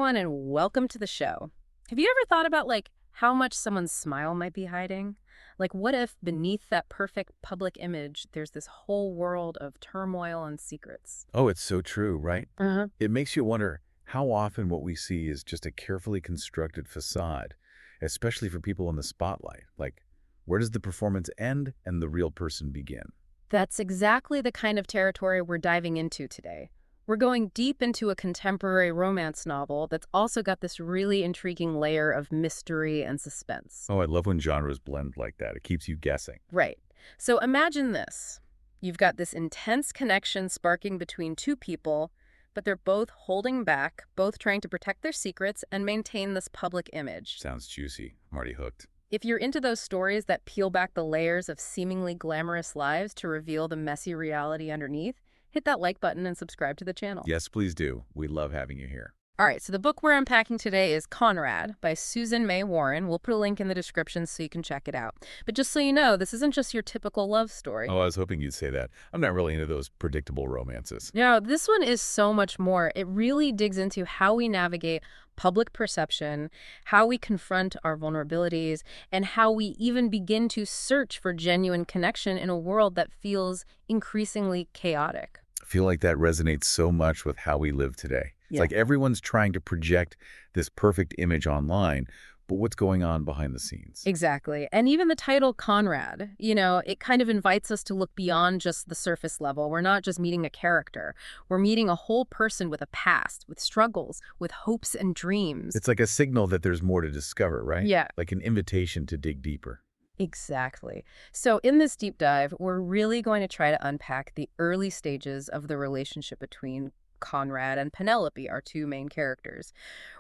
everyone, and welcome to the show. Have you ever thought about how much someone's smile might be hiding? Like, what if beneath that perfect public image, there's this whole world of turmoil and secrets? Oh, it's so true, right? Uh-huh. It makes you wonder how often what we see is just a carefully constructed facade, especially for people in the spotlight. Like, where does the performance end and the real person begin? That's exactly the kind of territory we're diving into today. We're going deep into a contemporary romance novel that's also got this really intriguing layer of mystery and suspense. Oh, I love when genres blend like that. It keeps you guessing. Right. So imagine this. You've got this intense connection sparking between two people, but they're both holding back, both trying to protect their secrets and maintain this public image. Sounds juicy. I'm already hooked. If you're into those stories that peel back the layers of seemingly glamorous lives to reveal the messy reality underneath, hit that like button and subscribe to the channel. Yes, please do. We love having you here. All right, so the book we're unpacking today is Conrad by Susan May Warren. We'll put a link in the description so you can check it out. But just so you know, this isn't just your typical love story. Oh, I was hoping you'd say that. I'm not really into those predictable romances. No, this one is so much more. It really digs into how we navigate public perception, how we confront our vulnerabilities, and how we even begin to search for genuine connection in a world that feels increasingly chaotic. I feel like that resonates so much with how we live today. It's like everyone's trying to project this perfect image online, but what's going on behind the scenes? Exactly. And even the title Conrad, it kind of invites us to look beyond just the surface level. We're not just meeting a character. We're meeting a whole person with a past, with struggles, with hopes and dreams. It's like a signal that there's more to discover, right? Yeah. Like an invitation to dig deeper. Exactly. So in this deep dive, we're really going to try to unpack the early stages of the relationship between Conrad and Penelope, our two main characters.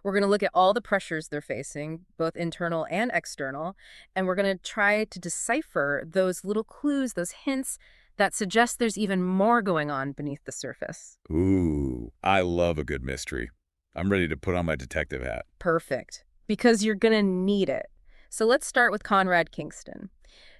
We're going to look at all the pressures they're facing, both internal and external, and we're going to try to decipher those little clues, those hints that suggest there's even more going on beneath the surface. Ooh, I love a good mystery. I'm ready to put on my detective hat. Perfect. Because you're going to need it. So let's start with Conrad Kingston.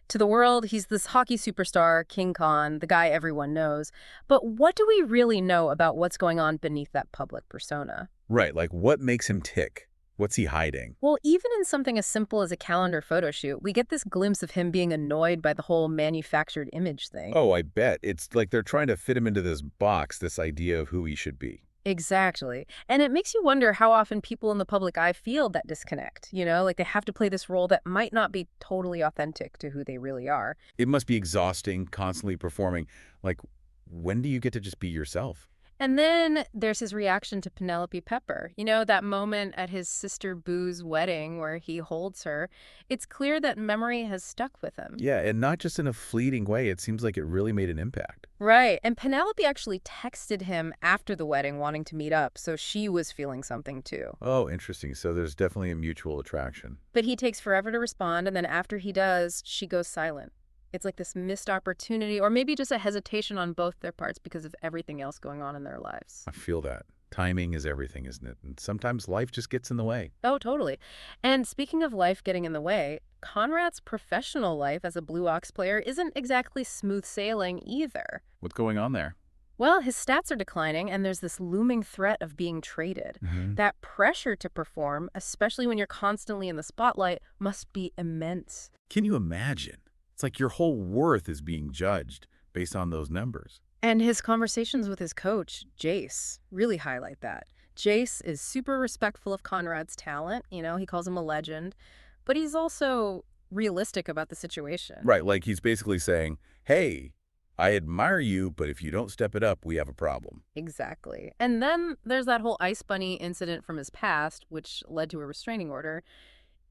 To the world, he's this hockey superstar, King Con, the guy everyone knows. But what do we really know about what's going on beneath that public persona? Right, like what makes him tick? What's he hiding? Well, even in something as simple as a calendar photo shoot, we get this glimpse of him being annoyed by the whole manufactured image thing. Oh, I bet. It's like they're trying to fit him into this box, this idea of who he should be. Exactly. And it makes you wonder how often people in the public eye feel that disconnect, like they have to play this role that might not be totally authentic to who they really are. It must be exhausting, constantly performing. Like, when do you get to just be yourself? And then there's his reaction to Penelope Pepper. That moment at his sister Boo's wedding where he holds her. It's clear that memory has stuck with him. Yeah, and not just in a fleeting way. It seems like it really made an impact. Right. And Penelope actually texted him after the wedding wanting to meet up, so she was feeling something too. Oh, interesting. So there's definitely a mutual attraction. But he takes forever to respond, and then after he does, she goes silent. It's like this missed opportunity, or maybe just a hesitation on both their parts because of everything else going on in their lives. I feel that. Timing is everything, isn't it? And sometimes life just gets in the way. Oh, totally. And speaking of life getting in the way, Conrad's professional life as a Blue Ox player isn't exactly smooth sailing either. What's going on there? Well, his stats are declining, and there's this looming threat of being traded. That pressure to perform, especially when you're constantly in the spotlight, must be immense. Can you imagine? It's like your whole worth is being judged based on those numbers. And his conversations with his coach, Jace, really highlight that. Jace is super respectful of Conrad's talent. He calls him a legend. But he's also realistic about the situation. Right, like he's basically saying, hey, I admire you, but if you don't step it up, we have a problem. Exactly. And then there's that whole Ice Bunny incident from his past, which led to a restraining order.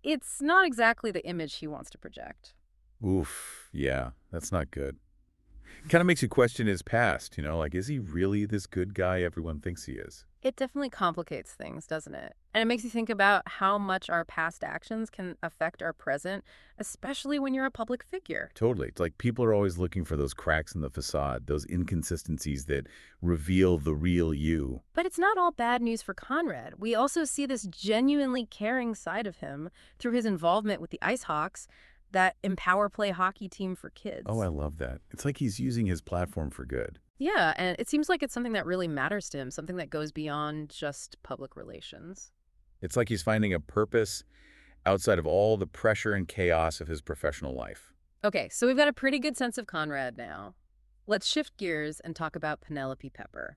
It's not exactly the image he wants to project. Oof, yeah, that's not good. Kind of makes you question his past, like, is he really this good guy everyone thinks he is? It definitely complicates things, doesn't it? And it makes you think about how much our past actions can affect our present, especially when you're a public figure. Totally. It's like people are always looking for those cracks in the facade, those inconsistencies that reveal the real you. But it's not all bad news for Conrad. We also see this genuinely caring side of him through his involvement with the Ice Hawks, that empower play hockey team for kids. Oh, I love that. It's like he's using his platform for good. Yeah, and it seems like it's something that really matters to him, something that goes beyond just public relations. It's like he's finding a purpose outside of all the pressure and chaos of his professional life. Okay, so we've got a pretty good sense of Conrad now. Let's shift gears and talk about Penelope Pepper.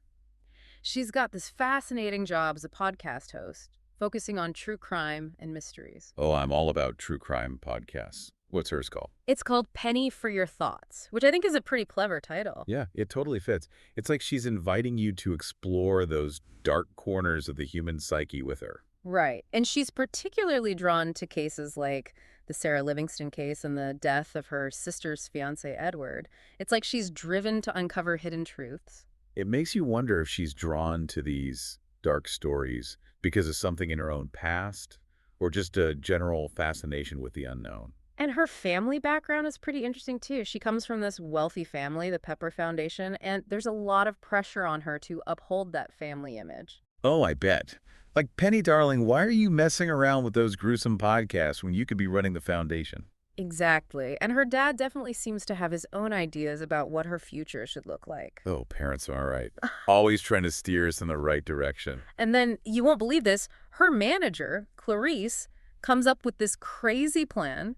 She's got this fascinating job as a podcast host, focusing on true crime and mysteries. Oh, I'm all about true crime podcasts. What's hers called? It's called Penny for Your Thoughts, which I think is a pretty clever title. Yeah, it totally fits. It's like she's inviting you to explore those dark corners of the human psyche with her. Right. And she's particularly drawn to cases like the Sarah Livingston case and the death of her sister's fiance, Edward. It's like she's driven to uncover hidden truths. It makes you wonder if she's drawn to these dark stories because of something in her own past or just a general fascination with the unknown. And her family background is pretty interesting too. She comes from this wealthy family, the Pepper Foundation, and there's a lot of pressure on her to uphold that family image. Oh, I bet. Like, Penny, darling, why are you messing around with those gruesome podcasts when you could be running the foundation? Exactly. And her dad definitely seems to have his own ideas about what her future should look like. Oh, parents are all right. Always trying to steer us in the right direction. And then, you won't believe this, her manager, Clarice, comes up with this crazy plan,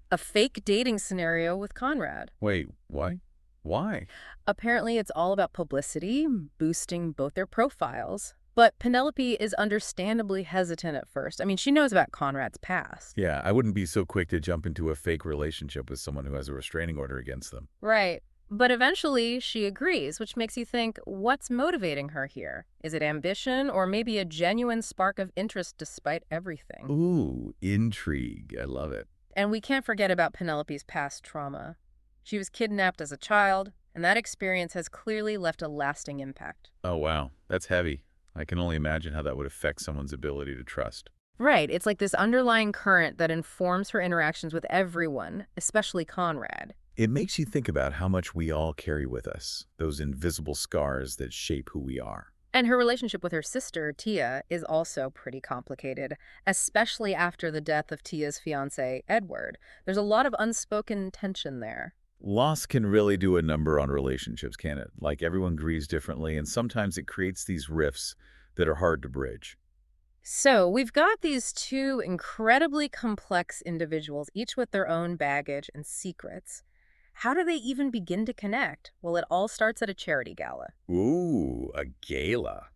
a fake dating scenario with Conrad. Wait, why? Why? Apparently, it's all about publicity, boosting both their profiles. But Penelope is understandably hesitant at first. I mean, she knows about Conrad's past. Yeah, I wouldn't be so quick to jump into a fake relationship with someone who has a restraining order against them. Right. But eventually, she agrees, which makes you think, what's motivating her here? Is it ambition or maybe a genuine spark of interest despite everything? Ooh, intrigue. I love it. And we can't forget about Penelope's past trauma. She was kidnapped as a child, and that experience has clearly left a lasting impact. Oh, wow. That's heavy. I can only imagine how that would affect someone's ability to trust. Right, it's like this underlying current that informs her interactions with everyone, especially Conrad. It makes you think about how much we all carry with us, those invisible scars that shape who we are. And her relationship with her sister, Tia, is also pretty complicated, especially after the death of Tia's fiancé, Edward. There's a lot of unspoken tension there. Loss can really do a number on relationships, can it? Like, everyone grieves differently, and sometimes it creates these rifts that are hard to bridge. So we've got these two incredibly complex individuals, each with their own baggage and secrets. How do they even begin to connect? Well, it all starts at a charity gala. Ooh, a gala.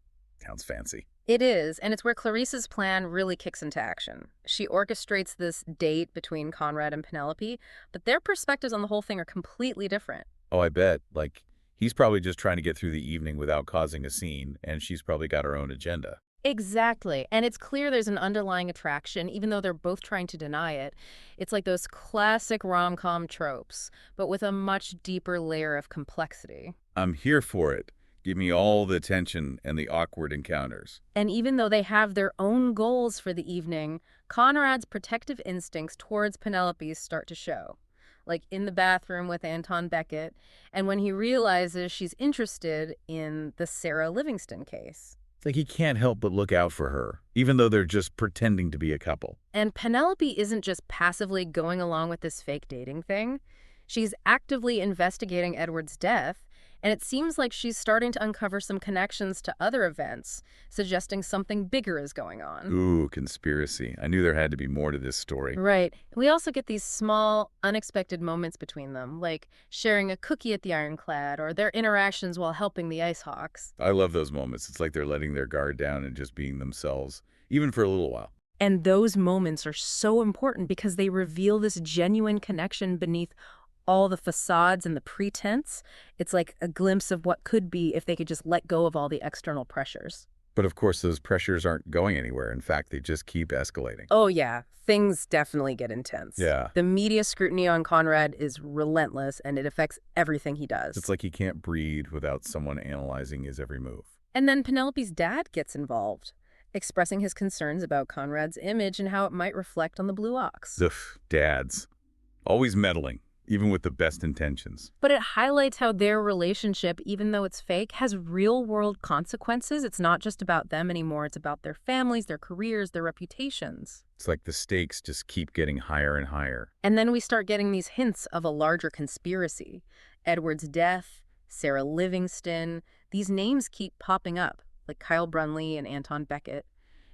Sounds fancy. It is, and it's where Clarice's plan really kicks into action. She orchestrates this date between Conrad and Penelope, but their perspectives on the whole thing are completely different. Oh, I bet. Like, he's probably just trying to get through the evening without causing a scene, and she's probably got her own agenda. Exactly. And it's clear there's an underlying attraction, even though they're both trying to deny it. It's like those classic rom-com tropes, but with a much deeper layer of complexity. I'm here for it. Give me all the tension and the awkward encounters. And even though they have their own goals for the evening, Conrad's protective instincts towards Penelope start to show. Like in the bathroom with Anton Beckett, and when he realizes she's interested in the Sarah Livingston case. It's like he can't help but look out for her, even though they're just pretending to be a couple. And Penelope isn't just passively going along with this fake dating thing. She's actively investigating Edward's death, and it seems like she's starting to uncover some connections to other events, suggesting something bigger is going on. Ooh, conspiracy. I knew there had to be more to this story. Right. We also get these small, unexpected moments between them, like sharing a cookie at the Ironclad or their interactions while helping the Ice Hawks. I love those moments. It's like they're letting their guard down and just being themselves, even for a little while. And those moments are so important because they reveal this genuine connection beneath all the facades and the pretense. It's like a glimpse of what could be if they could just let go of all the external pressures. But of course, those pressures aren't going anywhere. In fact, they just keep escalating. Oh, yeah. Things definitely get intense. Yeah. The media scrutiny on Conrad is relentless, and it affects everything he does. It's like he can't breathe without someone analyzing his every move. And then Penelope's dad gets involved, expressing his concerns about Conrad's image and how it might reflect on the Blue Ox. Ugh, dads. Always meddling, even with the best intentions. But it highlights how their relationship, even though it's fake, has real-world consequences. It's not just about them anymore. It's about their families, their careers, their reputations. It's like the stakes just keep getting higher and higher. And then we start getting these hints of a larger conspiracy. Edward's death, Sarah Livingston, these names keep popping up, like Kyle Brunley and Anton Beckett.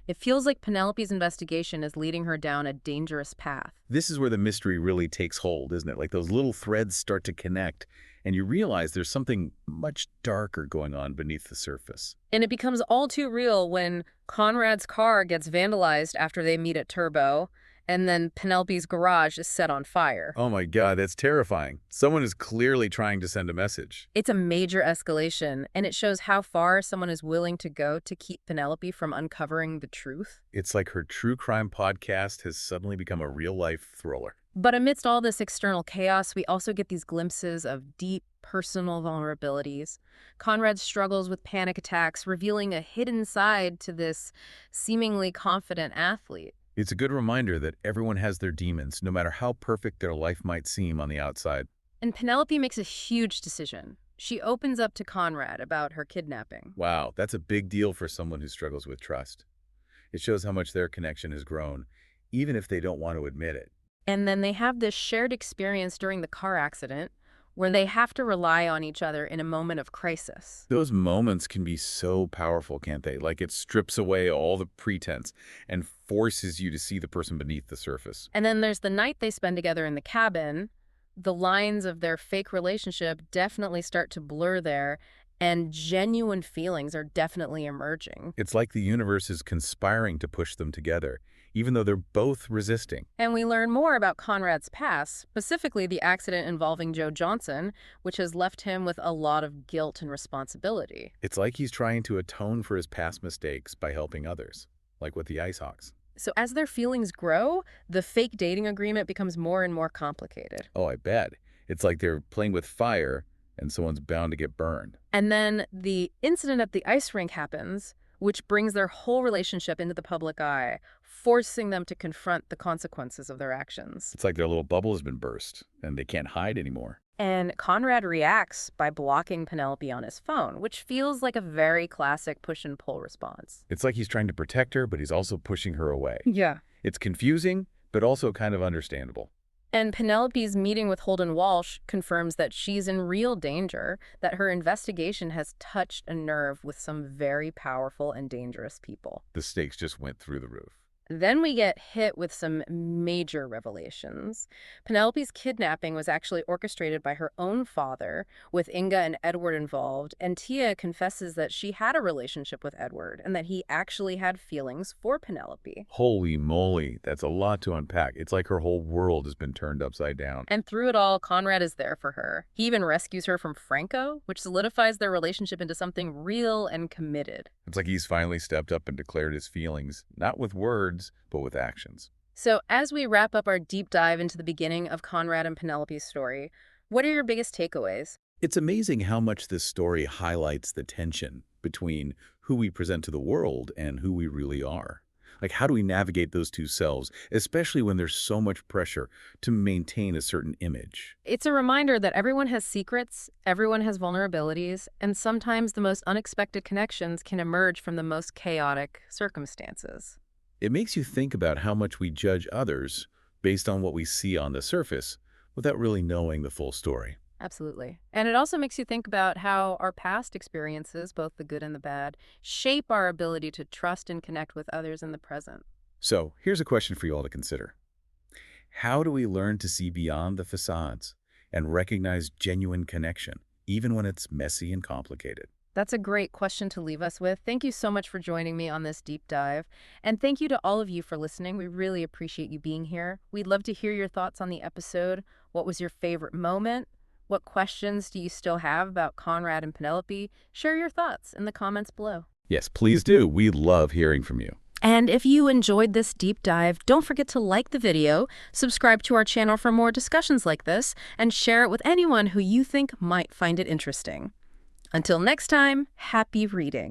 It feels like Penelope's investigation is leading her down a dangerous path. This is where the mystery really takes hold, isn't it? Like those little threads start to connect, and you realize there's something much darker going on beneath the surface. And it becomes all too real when Conrad's car gets vandalized after they meet at Turbo, and then Penelope's garage is set on fire. Oh my God, that's terrifying. Someone is clearly trying to send a message. It's a major escalation, and it shows how far someone is willing to go to keep Penelope from uncovering the truth. It's like her true crime podcast has suddenly become a real-life thriller. But amidst all this external chaos, we also get these glimpses of deep, personal vulnerabilities. Conrad struggles with panic attacks, revealing a hidden side to this seemingly confident athlete. It's a good reminder that everyone has their demons, no matter how perfect their life might seem on the outside. And Penelope makes a huge decision. She opens up to Conrad about her kidnapping. Wow, that's a big deal for someone who struggles with trust. It shows how much their connection has grown, even if they don't want to admit it. And then they have this shared experience during the car accident where they have to rely on each other in a moment of crisis. Those moments can be so powerful, can't they? Like it strips away all the pretense and forces you to see the person beneath the surface. And then there's the night they spend together in the cabin. The lines of their fake relationship definitely start to blur there, and genuine feelings are definitely emerging. It's like the universe is conspiring to push them together, even though they're both resisting. And we learn more about Conrad's past, specifically the accident involving Joe Johnson, which has left him with a lot of guilt and responsibility. It's like he's trying to atone for his past mistakes by helping others, like with the Ice Hawks. So as their feelings grow, the fake dating agreement becomes more and more complicated. Oh, I bet. It's like they're playing with fire and someone's bound to get burned. And then the incident at the ice rink happens, which brings their whole relationship into the public eye, forcing them to confront the consequences of their actions. It's like their little bubble has been burst and they can't hide anymore. And Conrad reacts by blocking Penelope on his phone, which feels like a very classic push and pull response. It's like he's trying to protect her, but he's also pushing her away. Yeah. It's confusing, but also kind of understandable. And Penelope's meeting with Holden Walsh confirms that she's in real danger, that her investigation has touched a nerve with some very powerful and dangerous people. The stakes just went through the roof. Then we get hit with some major revelations. Penelope's kidnapping was actually orchestrated by her own father, with Inga and Edward involved, and Tia confesses that she had a relationship with Edward and that he actually had feelings for Penelope. Holy moly, that's a lot to unpack. It's like her whole world has been turned upside down. And through it all, Conrad is there for her. He even rescues her from Franco, which solidifies their relationship into something real and committed. It's like he's finally stepped up and declared his feelings, not with words, but with actions. So as we wrap up our deep dive into the beginning of Conrad and Penelope's story, what are your biggest takeaways? It's amazing how much this story highlights the tension between who we present to the world and who we really are. Like, how do we navigate those two selves, especially when there's so much pressure to maintain a certain image? It's a reminder that everyone has secrets, everyone has vulnerabilities, and sometimes the most unexpected connections can emerge from the most chaotic circumstances. It makes you think about how much we judge others based on what we see on the surface without really knowing the full story. Absolutely. And it also makes you think about how our past experiences, both the good and the bad, shape our ability to trust and connect with others in the present. So, here's a question for you all to consider. How do we learn to see beyond the facades and recognize genuine connection, even when it's messy and complicated? That's a great question to leave us with. Thank you so much for joining me on this deep dive. And thank you to all of you for listening. We really appreciate you being here. We'd love to hear your thoughts on the episode. What was your favorite moment? What questions do you still have about Conrad and Penelope? Share your thoughts in the comments below. Yes, please do. We love hearing from you. And if you enjoyed this deep dive, don't forget to like the video, subscribe to our channel for more discussions like this, and share it with anyone who you think might find it interesting. Until next time, happy reading.